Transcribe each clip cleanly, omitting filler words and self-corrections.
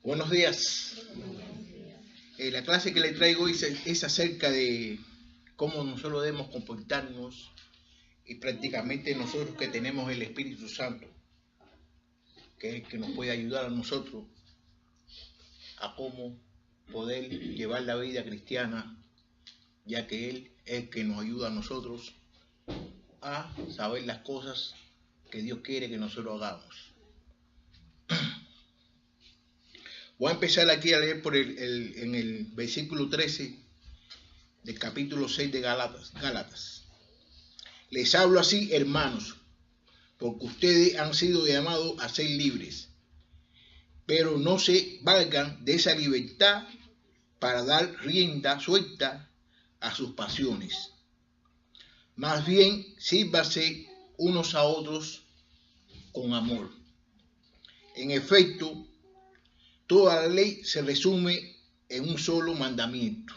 Buenos días. La clase que le traigo hoy es acerca de cómo nosotros debemos comportarnos y prácticamente nosotros que tenemos el Espíritu Santo, que es el que nos puede ayudar a nosotros a cómo poder llevar la vida cristiana, ya que Él es el que nos ayuda a nosotros a saber las cosas que Dios quiere que nosotros hagamos. Voy a empezar aquí a leer en el versículo 13 del capítulo 6 de Gálatas. Les hablo así, hermanos, porque ustedes han sido llamados a ser libres, pero no se valgan de esa libertad para dar rienda suelta a sus pasiones. Más bien, sírvanse unos a otros con amor. En efecto, toda la ley se resume en un solo mandamiento: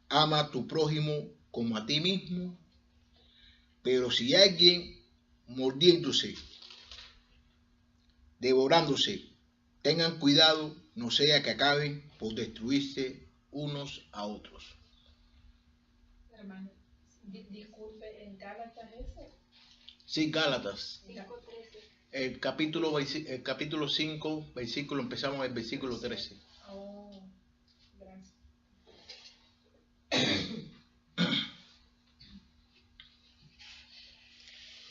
ama a tu prójimo como a ti mismo. Pero si alguien mordiéndose, devorándose, tengan cuidado, no sea que acaben por destruirse unos a otros. Hermano, disculpe, ¿en Gálatas ese? Sí, Gálatas. El capítulo 5, empezamos el versículo 13. Oh, gracias.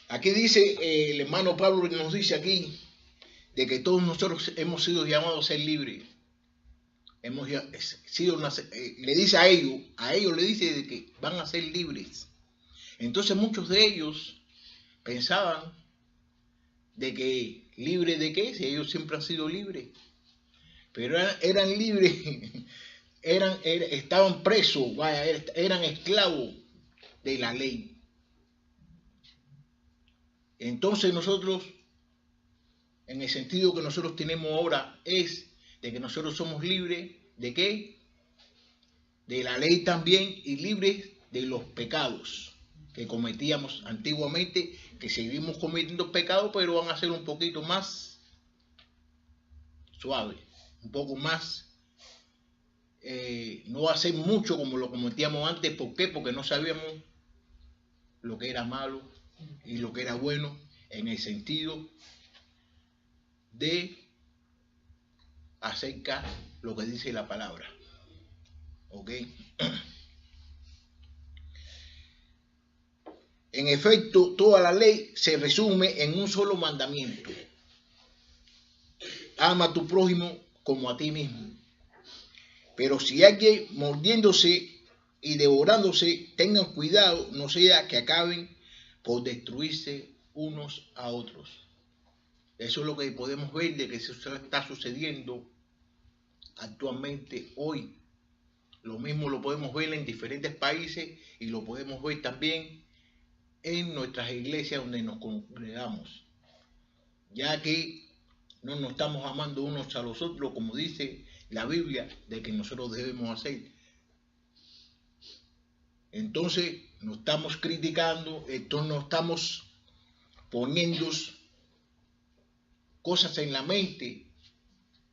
Aquí dice el hermano Pablo, que nos dice aquí de que todos nosotros hemos sido llamados a ser libres. Hemos sido le dice a ellos le dice de que van a ser libres. Entonces muchos de ellos pensaban de que libres de qué, si ellos siempre han sido libres, pero eran libres, estaban presos, eran esclavos de la ley. Entonces nosotros, en el sentido que nosotros tenemos ahora, es de que nosotros somos libres de qué, de la ley también, y libres de los pecados que cometíamos antiguamente, que seguimos cometiendo pecados, pero van a ser un poquito más suaves, un poco más, no va a ser mucho como lo cometíamos antes. ¿Por qué? Porque no sabíamos lo que era malo y lo que era bueno, en el sentido de acerca lo que dice la palabra. ¿Ok? En efecto, toda la ley se resume en un solo mandamiento: ama a tu prójimo como a ti mismo. Pero si alguien mordiéndose y devorándose, tengan cuidado, no sea que acaben por destruirse unos a otros. Eso es lo que podemos ver de que eso está sucediendo actualmente hoy. Lo mismo lo podemos ver en diferentes países y lo podemos ver también en nuestras iglesias donde nos congregamos, ya que no nos estamos amando unos a los otros como dice la Biblia de que nosotros debemos hacer. Entonces nos estamos criticando, entonces nos estamos poniendo cosas en la mente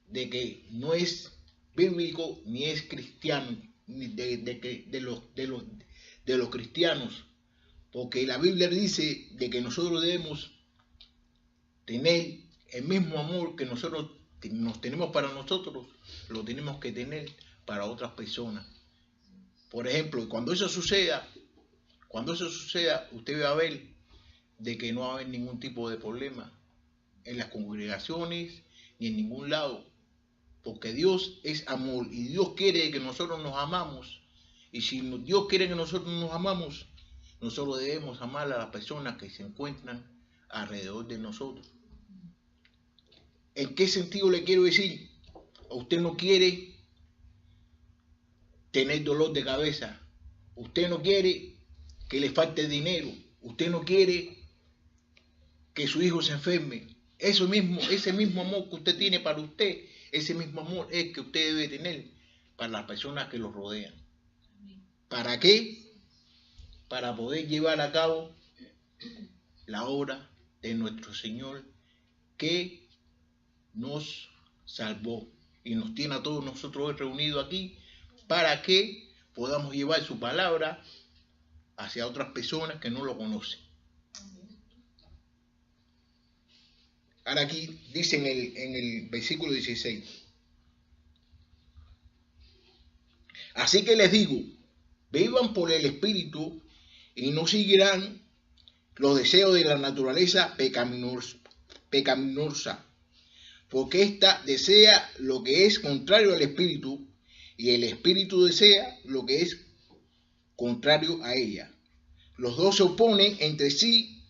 de que no es bíblico ni es cristiano, ni de los cristianos, porque la Biblia dice de que nosotros debemos tener el mismo amor que nosotros nos tenemos para nosotros, lo tenemos que tener para otras personas. Por ejemplo, cuando eso suceda, usted va a ver de que no va a haber ningún tipo de problema en las congregaciones ni en ningún lado, porque Dios es amor y Dios quiere que nosotros nos amamos. Y si Dios quiere que nosotros nos amamos, nosotros debemos amar a las personas que se encuentran alrededor de nosotros. ¿En qué sentido le quiero decir? Usted no quiere tener dolor de cabeza, usted no quiere que le falte dinero, usted no quiere que su hijo se enferme. Ese mismo amor que usted tiene para usted, ese mismo amor es que usted debe tener para las personas que lo rodean. ¿Para qué? Para poder llevar a cabo la obra de nuestro Señor que nos salvó. y nos tiene a todos nosotros hoy reunidos aquí para que podamos llevar su palabra hacia otras personas que no lo conocen. Ahora aquí dice en el versículo 16. Así que les digo, vivan por el Espíritu y no seguirán los deseos de la naturaleza pecaminosa, porque ésta desea lo que es contrario al Espíritu y el Espíritu desea lo que es contrario a ella. Los dos se oponen entre sí,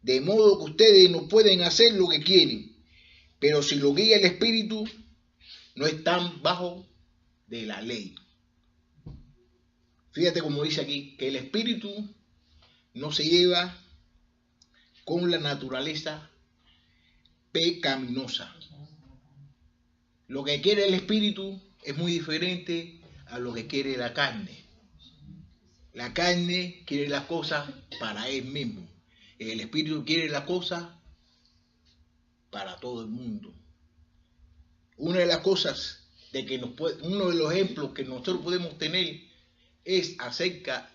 de modo que ustedes no pueden hacer lo que quieren, pero si lo guía el Espíritu, no están bajo de la ley. Fíjate como dice aquí, que el Espíritu no se lleva con la naturaleza pecaminosa. Lo que quiere el Espíritu es muy diferente a lo que quiere la carne. La carne quiere las cosas para él mismo. El Espíritu quiere las cosas para todo el mundo. Una de las cosas uno de los ejemplos que nosotros podemos tener es acerca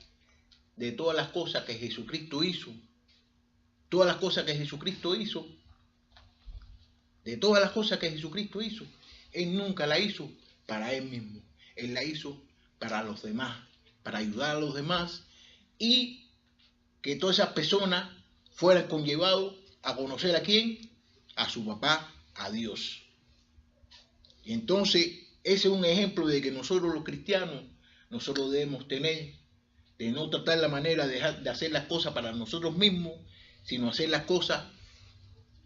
de todas las cosas que Jesucristo hizo. Todas las cosas que Jesucristo hizo, de todas las cosas que Jesucristo hizo, Él nunca la hizo para Él mismo. Él la hizo para los demás, para ayudar a los demás y que todas esas personas fueran conllevados a conocer a quién, a su papá, a Dios. Y entonces ese es un ejemplo de que nosotros los cristianos, nosotros debemos tener, de no tratar la manera de hacer las cosas para nosotros mismos, sino hacer las cosas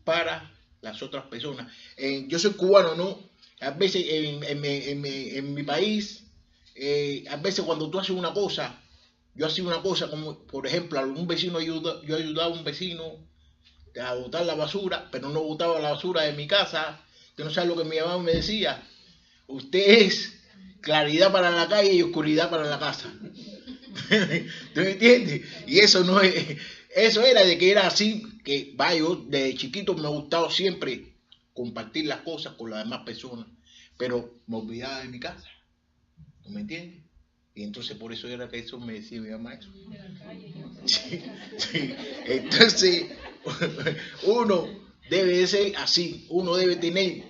para las otras personas. Yo soy cubano, ¿no? A veces en mi país, a veces cuando tú haces una cosa, yo hacía una cosa como, por ejemplo, a un vecino yo ayudaba a un vecino a botar la basura, pero no botaba la basura de mi casa. Usted no sabe lo que mi mamá me decía. Usted es claridad para la calle y oscuridad para la casa. ¿Tú me entiendes? Y eso no es, eso era de que era así, que yo desde chiquito me ha gustado siempre compartir las cosas con las demás personas, pero me olvidaba de mi casa. ¿Tú me entiendes? Y entonces por eso era que eso me decía mi mamá eso. Sí, sí. Entonces uno debe de ser así, uno debe tener,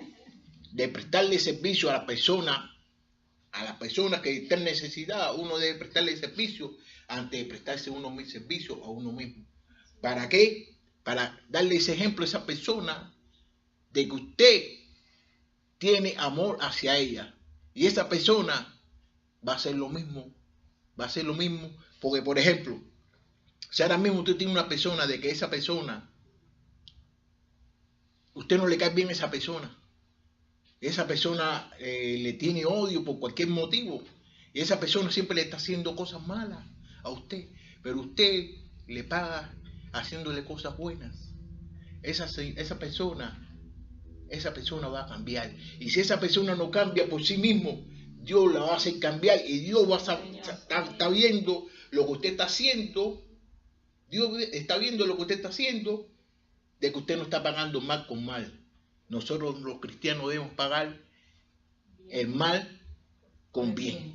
de prestarle servicio a la persona. A las personas que están en necesidad, uno debe prestarle servicio antes de prestarse uno mismo servicio a uno mismo. ¿Para qué? Para darle ese ejemplo a esa persona de que usted tiene amor hacia ella. Y esa persona va a hacer lo mismo. Va a hacer lo mismo. Porque, por ejemplo, si ahora mismo usted tiene una persona de que esa persona, usted no le cae bien a esa persona. Esa persona le tiene odio por cualquier motivo. Y esa persona siempre le está haciendo cosas malas a usted. Pero usted le paga haciéndole cosas buenas. Esa persona va a cambiar. Y si esa persona no cambia por sí mismo, Dios la va a hacer cambiar. Y Dios va a estar viendo lo que usted está haciendo. Dios está viendo lo que usted está haciendo, de que usted no está pagando mal con mal. Nosotros los cristianos debemos pagar el mal con bien.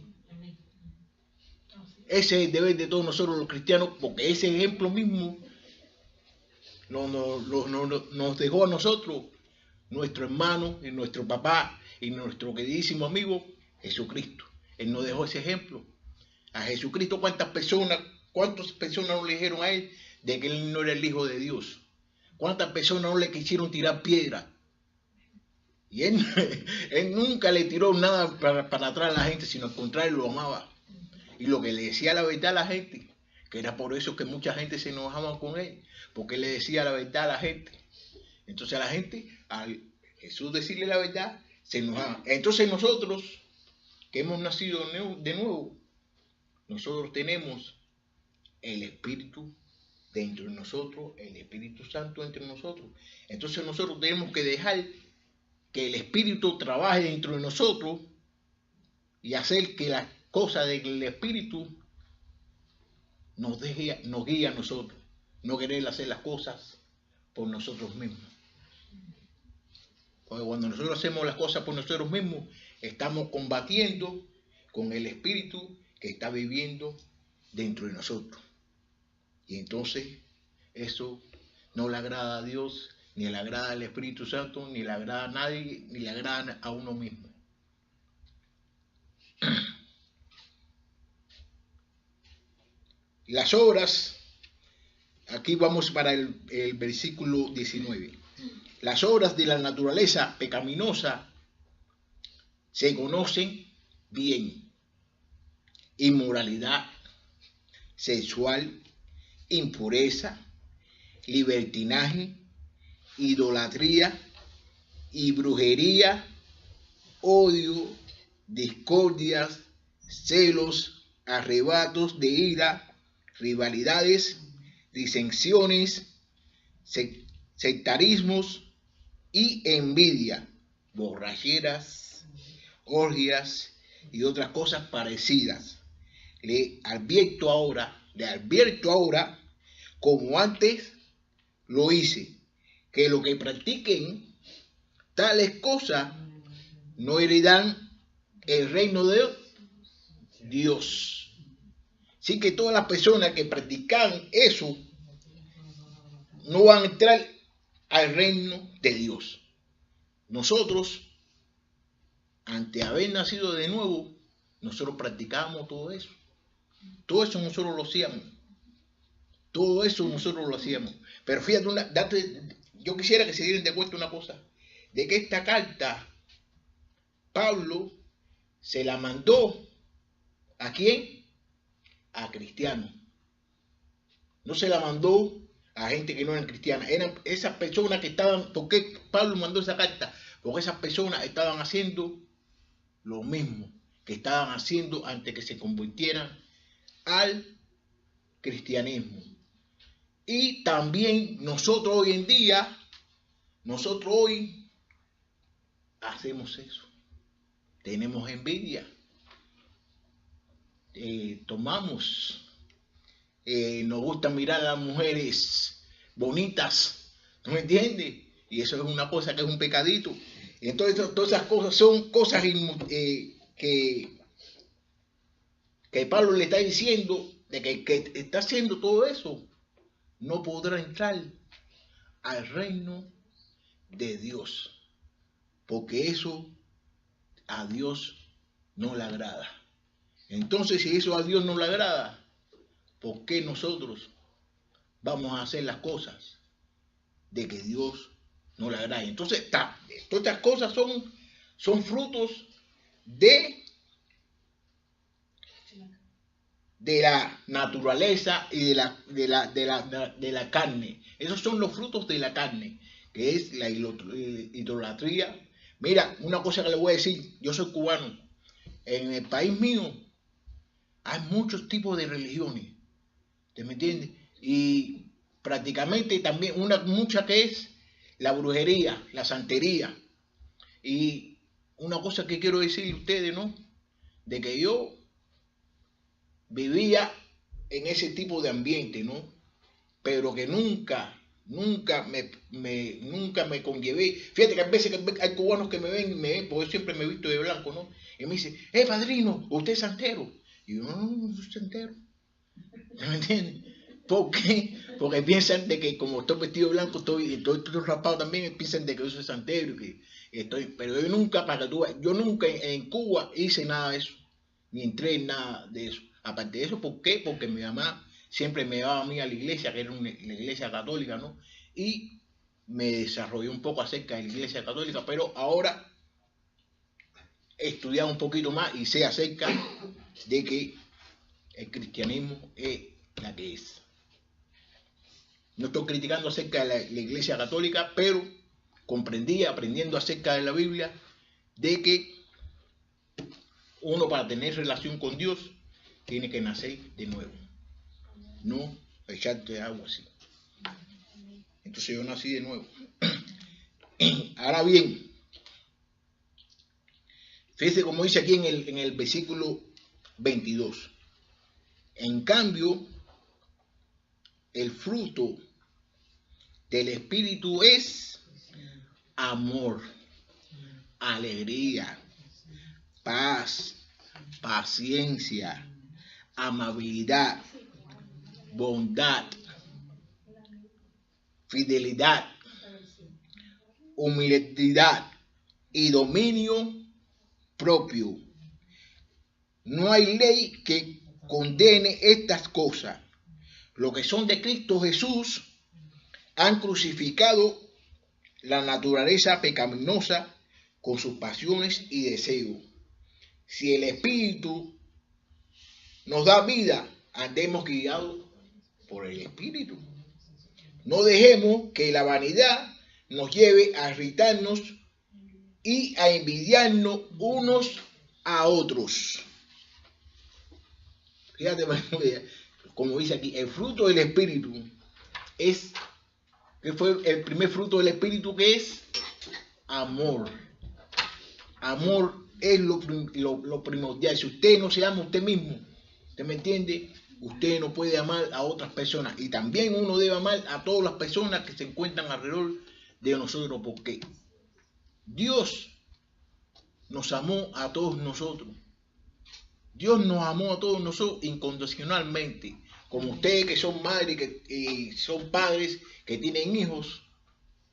Ese es el deber de todos nosotros los cristianos, porque ese ejemplo mismo nos dejó a nosotros, nuestro hermano y nuestro papá y nuestro queridísimo amigo Jesucristo. Él nos dejó ese ejemplo. A Jesucristo, ¿cuántas personas no le dijeron a él de que él no era el Hijo de Dios? ¿Cuántas personas no le quisieron tirar piedra? Y él nunca le tiró nada para atrás a la gente, sino al contrario, lo amaba. Y lo que le decía la verdad a la gente, que era por eso que mucha gente se enojaba con él, porque él le decía la verdad a la gente. Entonces a la gente, al Jesús decirle la verdad, se enojaba. Entonces nosotros, que hemos nacido de nuevo, nosotros tenemos el Espíritu dentro de nosotros, el Espíritu Santo entre nosotros. Entonces nosotros tenemos que dejar que el Espíritu trabaje dentro de nosotros y hacer que las cosas del Espíritu nos guíe a nosotros, no querer hacer las cosas por nosotros mismos. Porque cuando nosotros hacemos las cosas por nosotros mismos, estamos combatiendo con el espíritu que está viviendo dentro de nosotros. Y entonces eso no le agrada a Dios, ni le agrada al Espíritu Santo, ni le agrada a nadie, ni le agrada a uno mismo. Las obras, aquí vamos para el versículo 19. Las obras de la naturaleza pecaminosa se conocen bien: inmoralidad sexual, impureza, libertinaje, idolatría y brujería, odio, discordias, celos, arrebatos de ira, rivalidades, disensiones, sectarismos y envidia, borracheras, orgias y otras cosas parecidas. Le advierto ahora, como antes lo hice, que los que practiquen tales cosas no heredarán el reino de Dios. Así que todas las personas que practican eso no van a entrar al reino de Dios. Nosotros, ante haber nacido de nuevo, nosotros practicamos todo eso. Todo eso nosotros lo hacíamos. Todo eso nosotros lo hacíamos. Pero fíjate, yo quisiera que se dieran de cuenta una cosa, de que esta carta Pablo se la mandó ¿a quién? A cristianos. No se la mandó a gente que no eran cristianas. Eran esas personas que estaban. ¿Por qué Pablo mandó esa carta? Porque esas personas estaban haciendo lo mismo que estaban haciendo antes que se convirtieran al cristianismo. Y también nosotros hoy en día, hacemos eso. Tenemos envidia. Tomamos. Nos gusta mirar a las mujeres bonitas. ¿No me entiendes? Y eso es una cosa que es un pecadito. Entonces, todas esas cosas son cosas que Pablo le está diciendo de que está haciendo todo eso. No podrá entrar al reino de Dios, porque eso a Dios no le agrada. Entonces, si eso a Dios no le agrada, ¿por qué nosotros vamos a hacer las cosas de que Dios no le agrada? Entonces, todas estas cosas son frutos de la naturaleza y de la carne. Esos son los frutos de la carne, que es la idolatría. Mira, una cosa que le voy a decir, yo soy cubano. En el país mío hay muchos tipos de religiones, ¿te me entiendes? Y prácticamente también mucha que es la brujería, la santería. Y una cosa que quiero decirle a ustedes, ¿no? De que yo vivía en ese tipo de ambiente, ¿no? Pero que nunca me conllevé. Fíjate que a veces hay cubanos que me ven, porque yo siempre me he visto de blanco, ¿no? Y me dicen, padrino, usted es santero. Y yo, no soy santero. ¿Me entiendes? ¿Por qué? Porque piensan de que como estoy vestido de blanco, estoy raspado también, piensan de que yo soy santero. Pero yo nunca, yo nunca en Cuba hice nada de eso, ni entré en nada de eso. Aparte de eso, ¿por qué? Porque mi mamá siempre me llevaba a mí a la iglesia, que era la iglesia católica, ¿no? Y me desarrollé un poco acerca de la iglesia católica, pero ahora he estudiado un poquito más y sé acerca de que el cristianismo es la que es. No estoy criticando acerca de la iglesia católica, pero comprendí, aprendiendo acerca de la Biblia, de que uno para tener relación con Dios tiene que nacer de nuevo, no echarte agua así. Entonces yo nací de nuevo. Ahora bien, fíjese como dice aquí en el versículo 22. En cambio, el fruto del Espíritu es amor, alegría, paz, paciencia, amabilidad, bondad, fidelidad, humildad y dominio propio. No hay ley que condene estas cosas. Los que son de Cristo Jesús han crucificado la naturaleza pecaminosa con sus pasiones y deseos. Si el Espíritu nos da vida, andemos guiados por el Espíritu. No dejemos que la vanidad nos lleve a irritarnos y a envidiarnos unos a otros. Fíjate, como dice aquí, el fruto del Espíritu es, que fue el primer fruto del Espíritu, que es amor. Amor es lo primordial. Si usted no se ama a usted mismo, ¿usted me entiende? Usted no puede amar a otras personas. Y también uno debe amar a todas las personas que se encuentran alrededor de nosotros, porque Dios nos amó a todos nosotros. Dios nos amó a todos nosotros incondicionalmente. Como ustedes que son madres y son padres que tienen hijos,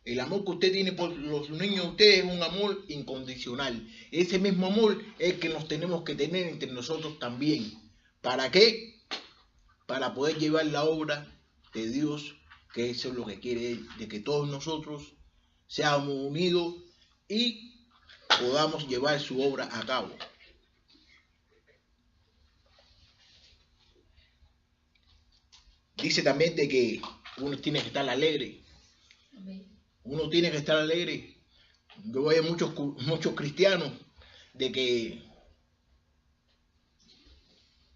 el amor que usted tiene por los niños de ustedes es un amor incondicional. Ese mismo amor es el que nos tenemos que tener entre nosotros también. ¿Para qué? Para poder llevar la obra de Dios, que eso es lo que quiere Él, de que todos nosotros seamos unidos y podamos llevar su obra a cabo. Dice también de que uno tiene que estar alegre. Uno tiene que estar alegre. Yo veo muchos cristianos de que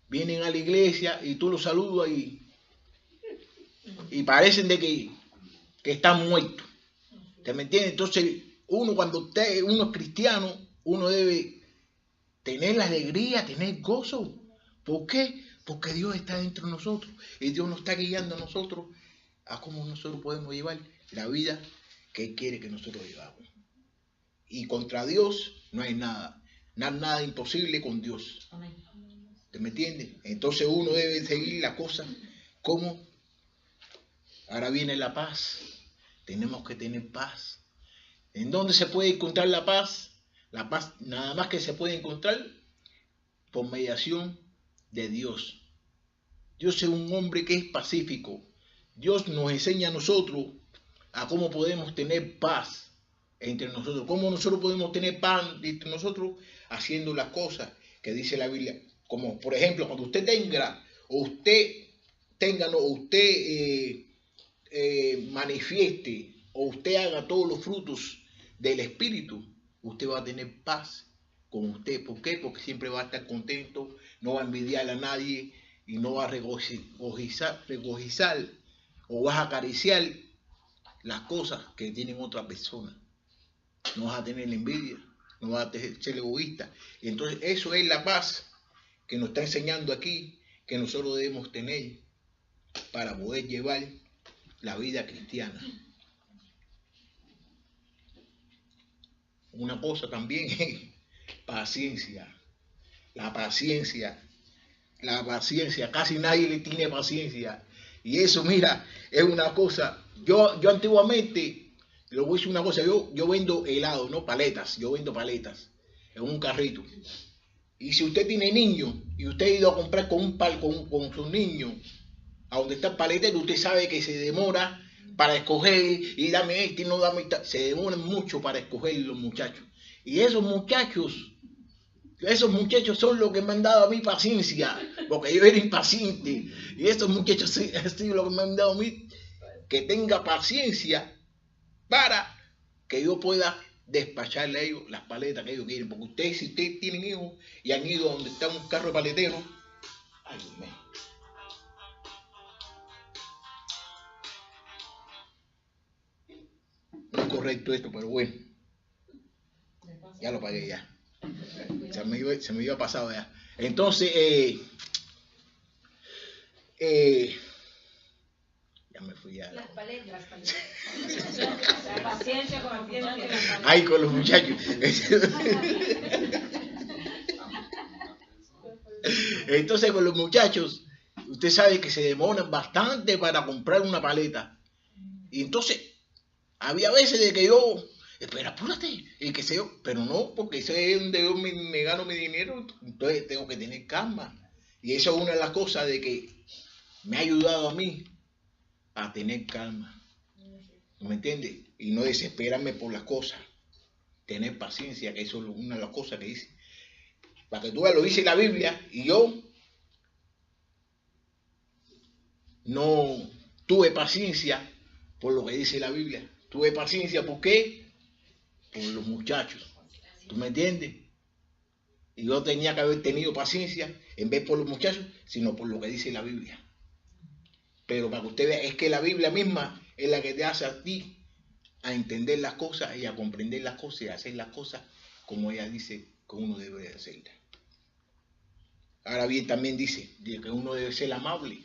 vienen a la iglesia y tú los saludas y parecen de que están muertos. ¿Te me entiendes? Entonces, cuando uno es cristiano, uno debe tener la alegría, tener gozo. ¿Por qué? Porque Dios está dentro de nosotros y Dios nos está guiando a nosotros a cómo nosotros podemos llevar la vida que Él quiere que nosotros llevamos. Y contra Dios no hay nada. Nada imposible con Dios. Amén. ¿Te me entiendes? Entonces uno debe seguir la cosa como ahora viene la paz. Tenemos que tener paz. ¿En dónde se puede encontrar la paz? La paz nada más que se puede encontrar por mediación de Dios. Dios es un hombre que es pacífico. Dios nos enseña a nosotros a cómo podemos tener paz entre nosotros. Cómo nosotros podemos tener paz entre nosotros haciendo las cosas que dice la Biblia. Como por ejemplo, cuando usted manifieste o usted haga todos los frutos del Espíritu, usted va a tener paz con usted. ¿Por qué? Porque siempre va a estar contento, no va a envidiar a nadie y no va a regocijar o vas a acariciar las cosas que tienen otras personas. No vas a tener envidia, no vas a ser egoísta. Y entonces eso es la paz que nos está enseñando aquí, que nosotros debemos tener para poder llevar la vida cristiana. Una cosa también es paciencia. La paciencia, casi nadie le tiene paciencia. Y eso, mira, es una cosa. Yo antiguamente, le voy a decir una cosa, yo vendo helado, no paletas, yo vendo paletas en un carrito. Y si usted tiene niños y usted ha ido a comprar con su niño a donde está el paletero, usted sabe que se demora para escoger y dame este y no dame este. Se demoran mucho para escoger los muchachos. Y esos muchachos son los que me han dado a mí paciencia, porque yo era impaciente. Y esos muchachos han sido los que me han dado a mí que tenga paciencia para que yo pueda despacharle a ellos las paletas que ellos quieren. Porque si ustedes tienen hijos y han ido a donde está un carro de paletero, ay Dios mío. No es correcto esto, pero bueno. Ya lo pagué ya. Se me iba pasado ya. Entonces, Ya me fui a... Las paletas. La paciencia con el tiempo. Ay, con los muchachos. Entonces con los muchachos, usted sabe que se demoran bastante para comprar una paleta. Y entonces, había veces de que yo, espera, apúrate, y que sé yo, pero no, porque ese es donde yo me gano mi dinero, entonces tengo que tener calma. Y eso es una de las cosas de que me ha ayudado a mí a tener calma. ¿Me entiendes? Y no desesperarme por las cosas. Tener paciencia, que eso es una de las cosas que dice. Para que tú veas, lo dice la Biblia, y yo no tuve paciencia por lo que dice la Biblia. Tuve paciencia, ¿por qué? Por los muchachos. ¿Tú me entiendes? Y yo tenía que haber tenido paciencia, en vez por los muchachos, sino por lo que dice la Biblia. Pero para que usted vea, es que la Biblia misma es la que te hace a ti a entender las cosas y a comprender las cosas y a hacer las cosas como ella dice que uno debe hacerlas. Ahora bien, también dice que uno debe ser amable.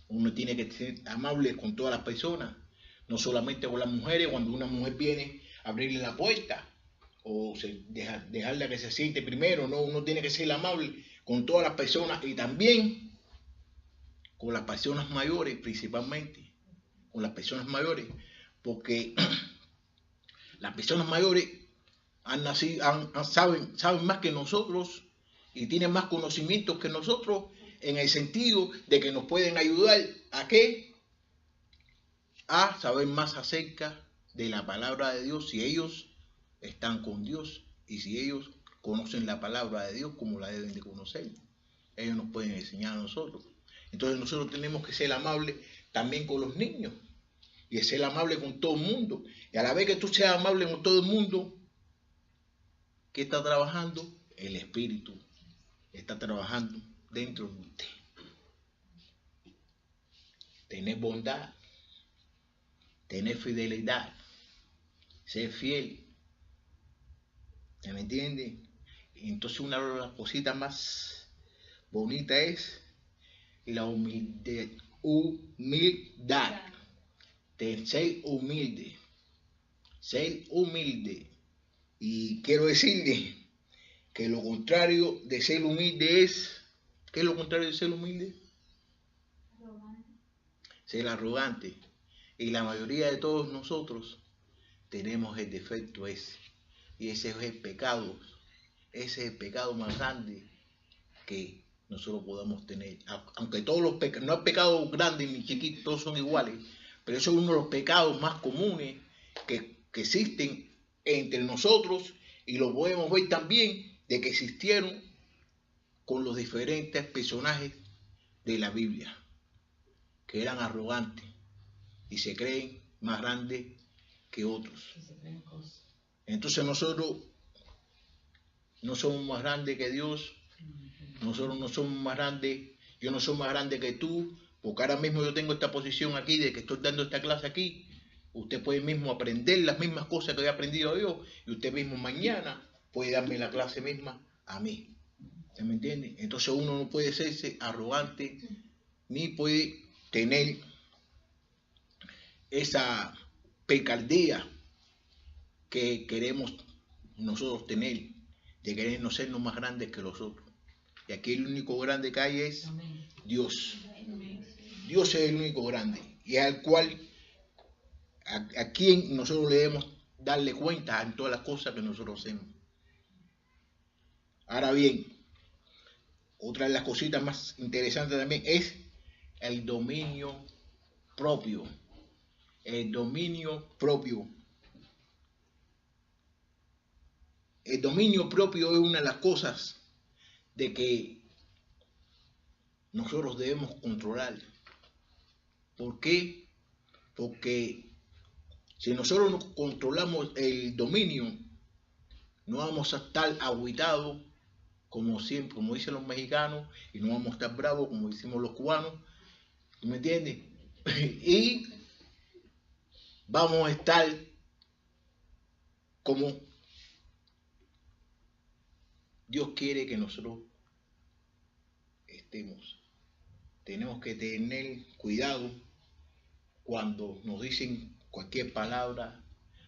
Uno tiene que ser amable con todas las personas, no solamente con las mujeres. Cuando una mujer viene a abrirle la puerta o dejarla que se siente primero, no, uno tiene que ser amable con todas las personas y también con las personas mayores, principalmente con las personas mayores, porque las personas mayores han nacido, saben más que nosotros y tienen más conocimientos que nosotros, en el sentido de que nos pueden ayudar a ¿qué? A saber más acerca de la palabra de Dios, si ellos están con Dios y si ellos conocen la palabra de Dios como la deben de conocer. Ellos nos pueden enseñar a nosotros. Entonces nosotros tenemos que ser amables también con los niños y ser amables con todo el mundo. Y a la vez que tú seas amable con todo el mundo, ¿qué está trabajando? El Espíritu está trabajando dentro de usted. Tener bondad, tener fidelidad, ser fiel. ¿Me entiende? Entonces una de las cositas más bonitas es la humildad. Ser humilde. Ser humilde. Y quiero decirle que lo contrario de ser humilde es... ¿Qué es lo contrario de ser humilde? Ser arrogante. Y la mayoría de todos nosotros tenemos el defecto ese. Y ese es el pecado. Ese es el pecado más grande que nosotros podamos tener. Aunque todos los pecados, no hay pecados grandes ni chiquitos, todos son iguales. Pero eso es uno de los pecados más comunes que existen entre nosotros. Y lo podemos ver también de que existieron con los diferentes personajes de la Biblia, que eran arrogantes y se creen más grandes que otros. Entonces nosotros no somos más grandes que Dios, nosotros no somos más grandes, yo no soy más grande que tú, porque ahora mismo yo tengo esta posición aquí de que estoy dando esta clase aquí. Usted puede mismo aprender las mismas cosas que he aprendido yo y usted mismo mañana puede darme la clase misma a mí. ¿Se me entiende? Entonces uno no puede serse arrogante ni puede tener esa picardía que queremos nosotros tener, de querernos sernos más grandes que los otros. Y aquí el único grande que hay es Dios. Dios es el único grande y al cual a quien nosotros debemos darle cuenta en todas las cosas que nosotros hacemos. Ahora bien, otra de las cositas más interesantes también es el dominio propio. El dominio propio. El dominio propio es una de las cosas de que nosotros debemos controlar. ¿Por qué? Porque si nosotros no controlamos el dominio, no vamos a estar agüitados como siempre, como dicen los mexicanos, y no vamos a estar bravos como decimos los cubanos. ¿Tú me entiendes? Y vamos a estar como Dios quiere que nosotros estemos. Tenemos que tener cuidado cuando nos dicen cualquier palabra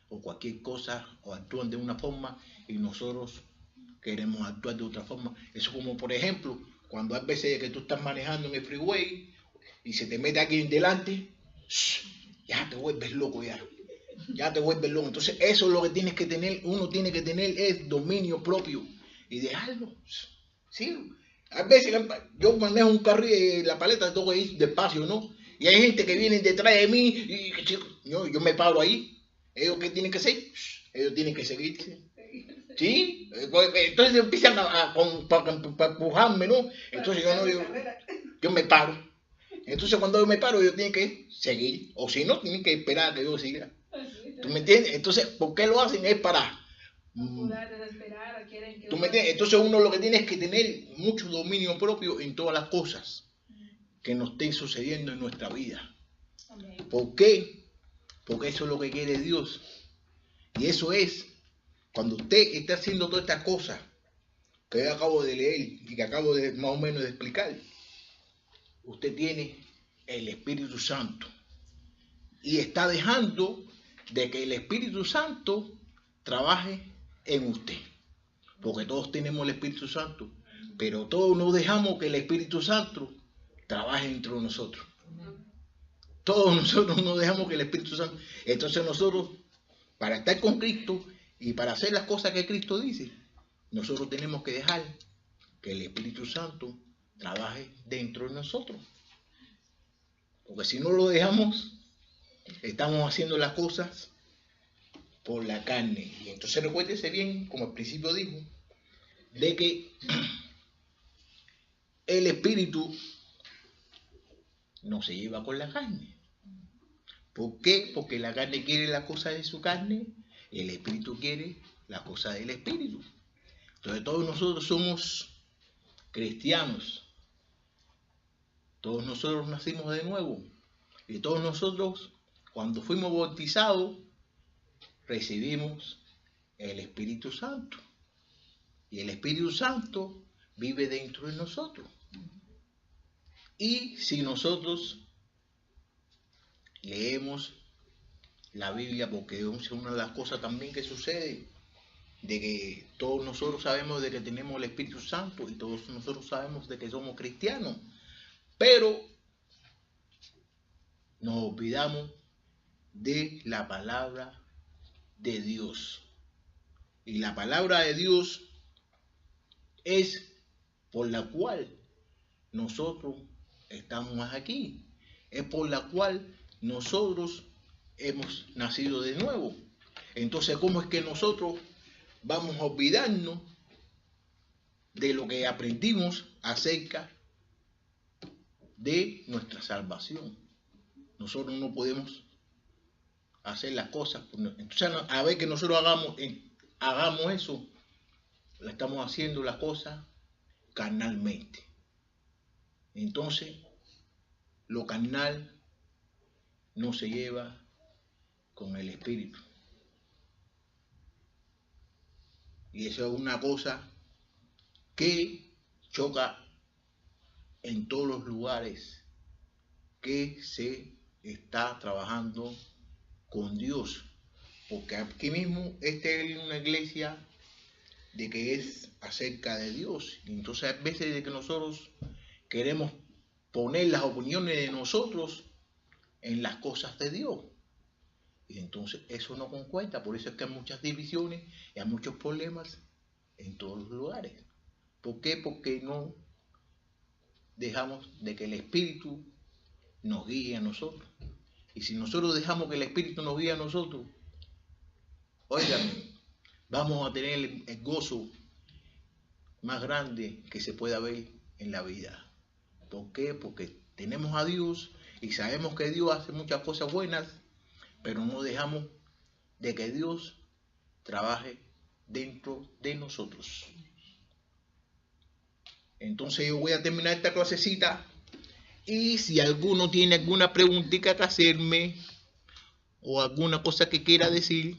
o cualquier cosa o actúan de una forma y nosotros queremos actuar de otra forma. Eso como por ejemplo, cuando hay veces que tú estás manejando en el freeway y se te mete alguien delante, ya te vuelves loco ya te vuelves loco. Entonces eso es lo que tienes que tener, uno tiene que tener es dominio propio y dejarlo. Sí, a veces yo manejo un carril y la paleta tengo que ir despacio, ¿no? Y hay gente que viene detrás de mí y yo me paro ahí. ¿Ellos qué tienen que hacer? Ellos tienen que seguirse. ¿Sí? Entonces empiezan para empujarme, ¿no? Entonces yo me paro. Entonces cuando yo me paro, ellos tienen que seguir. O si no, tienen que esperar a que yo siga. ¿Tú me entiendes? Entonces, ¿por qué lo hacen? Es para... ¿Tú me entiendes? Entonces uno lo que tiene es que tener mucho dominio propio en todas las cosas que nos estén sucediendo en nuestra vida. ¿Por qué? Porque eso es lo que quiere Dios. Y eso es, cuando usted está haciendo todas estas cosas que yo acabo de leer y que acabo de más o menos de explicar, usted tiene el Espíritu Santo. Y está dejando de que el Espíritu Santo trabaje en usted. Porque todos tenemos el Espíritu Santo, pero todos no dejamos que el Espíritu Santo trabaje dentro de nosotros. Todos nosotros no dejamos que el Espíritu Santo... Entonces nosotros, para estar con Cristo y para hacer las cosas que Cristo dice, nosotros tenemos que dejar que el Espíritu Santo trabaje dentro de nosotros. Porque si no lo dejamos, estamos haciendo las cosas por la carne. Y entonces recuérdese bien, como al principio dijo, de que el Espíritu no se lleva con la carne. ¿Por qué? Porque la carne quiere la cosa de su carne, el Espíritu quiere la cosa del Espíritu. Entonces todos nosotros somos cristianos. Todos nosotros nacimos de nuevo. Y todos nosotros, cuando fuimos bautizados, recibimos el Espíritu Santo. Y el Espíritu Santo vive dentro de nosotros. Y si nosotros leemos la Biblia, porque es una de las cosas también que sucede, de que todos nosotros sabemos de que tenemos el Espíritu Santo y todos nosotros sabemos de que somos cristianos, pero nos olvidamos de la palabra de Dios. Y la palabra de Dios es por la cual nosotros estamos aquí. Es por la cual nosotros hemos nacido de nuevo. Entonces, ¿cómo es que nosotros vamos a olvidarnos de lo que aprendimos acerca de nuestra salvación? Nosotros no podemos hacer las cosas. Entonces, a ver que nosotros hagamos eso, estamos haciendo las cosas carnalmente. Entonces, lo carnal no se lleva con el Espíritu. Y eso es una cosa que choca en todos los lugares que se está trabajando con Dios. Porque aquí mismo esta es una iglesia de que es acerca de Dios. Y entonces hay veces de que nosotros queremos poner las opiniones de nosotros en las cosas de Dios. Y entonces eso no concuerda. Por eso es que hay muchas divisiones y hay muchos problemas en todos los lugares. ¿Por qué? Porque no dejamos de que el Espíritu nos guíe a nosotros. Y si nosotros dejamos que el Espíritu nos guíe a nosotros, óigame, vamos a tener el gozo más grande que se pueda ver en la vida. ¿Por qué? Porque tenemos a Dios y sabemos que Dios hace muchas cosas buenas, pero no dejamos de que Dios trabaje dentro de nosotros. Entonces yo voy a terminar esta clasecita y si alguno tiene alguna preguntita que hacerme o alguna cosa que quiera decir,